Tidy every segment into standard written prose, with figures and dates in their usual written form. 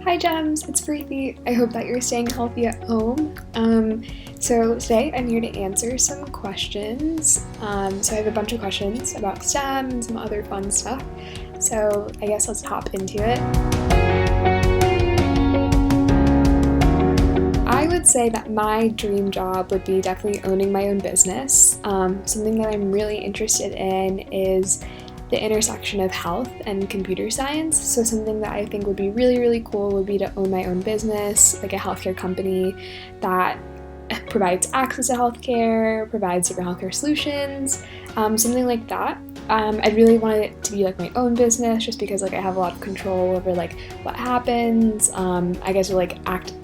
Hi Gems, it's Preethi. I hope that you're staying healthy at home. So today I'm here to answer some questions. So I have a bunch of questions about STEM and some other fun stuff. So I guess let's hop into it. I would say that my dream job would be definitely owning my own business. Something that I'm really interested in is the intersection of health and computer science. So something that I think would be really, really cool would be to own my own business, like a healthcare company that provides access to healthcare, provides different healthcare solutions, something like that. I really wanted it to be like my own business just because like I have a lot of control over like what happens. I guess to like act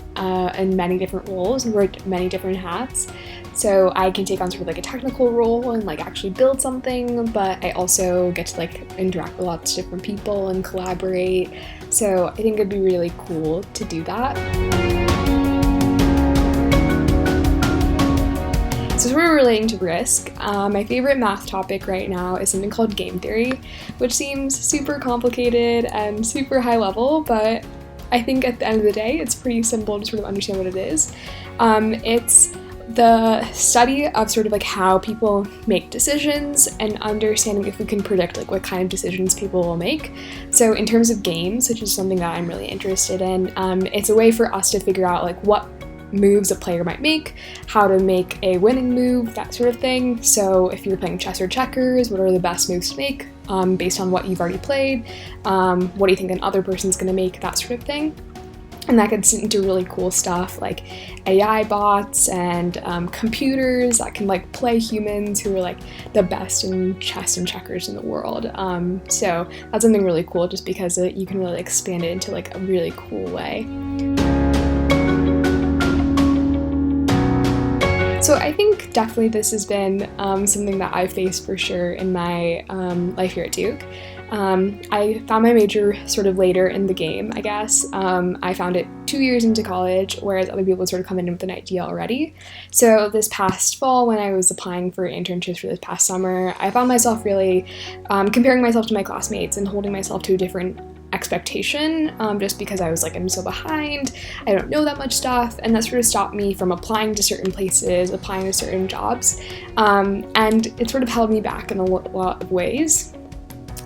in many different roles and wear many different hats. So I can take on sort of like a technical role and like actually build something, but I also get to like interact with lots of different people and collaborate. So I think it'd be really cool to do that. So sort of relating to risk, my favorite math topic right now is something called game theory, which seems super complicated and super high level, but I think at the end of the day, it's pretty simple to sort of understand what it is. It's the study of sort of like how people make decisions and understanding if we can predict like what kind of decisions people will make. So in terms of games, which is something that I'm really interested in, it's a way for us to figure out like what moves a player might make, how to make a winning move, that sort of thing. So if you're playing chess or checkers, what are the best moves to make based on what you've already played? What do you think an other person's going to make, that sort of thing. And that gets into really cool stuff like AI bots and computers that can like play humans who are like the best in chess and checkers in the world. So that's something really cool just because you can really expand it into like a really cool way. So I think definitely this has been something that I've faced for sure in my life here at Duke. I found my major sort of later in the game, I guess. I found it 2 years into college, whereas other people would sort of come in with an idea already. So this past fall, when I was applying for internships for this past summer, I found myself really comparing myself to my classmates and holding myself to a different expectation just because I was like, I'm so behind, I don't know that much stuff, and that sort of stopped me from applying to certain places, applying to certain jobs, and it sort of held me back in a lot of ways.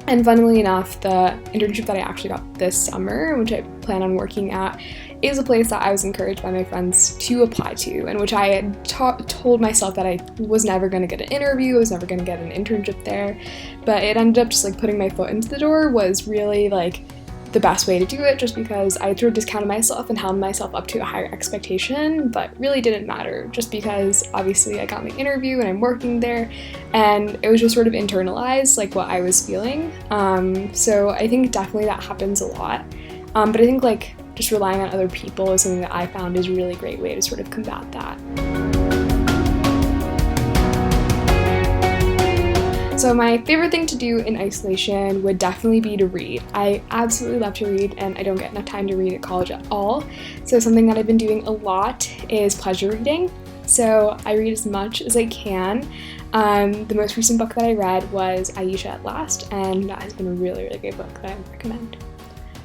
And funnily enough, the internship that I actually got this summer, which I plan on working at, is a place that I was encouraged by my friends to apply to, and which I had told myself that I was never going to get an interview, I was never going to get an internship there, but it ended up just like putting my foot into the door was really like the best way to do it, just because I sort of discounted myself and held myself up to a higher expectation, but really didn't matter just because obviously I got my interview and I'm working there, and it was just sort of internalized like what I was feeling. So I think definitely that happens a lot, but I think like just relying on other people is something that I found is a really great way to sort of combat that. So my favorite thing to do in isolation would definitely be to read. I absolutely love to read, and I don't get enough time to read at college at all. So something that I've been doing a lot is pleasure reading. So I read as much as I can. The most recent book that I read was Aisha at Last, and that has been a really, really great book that I would recommend.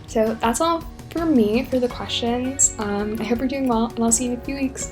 So that's all for me for the questions. I hope you're doing well, and I'll see you in a few weeks.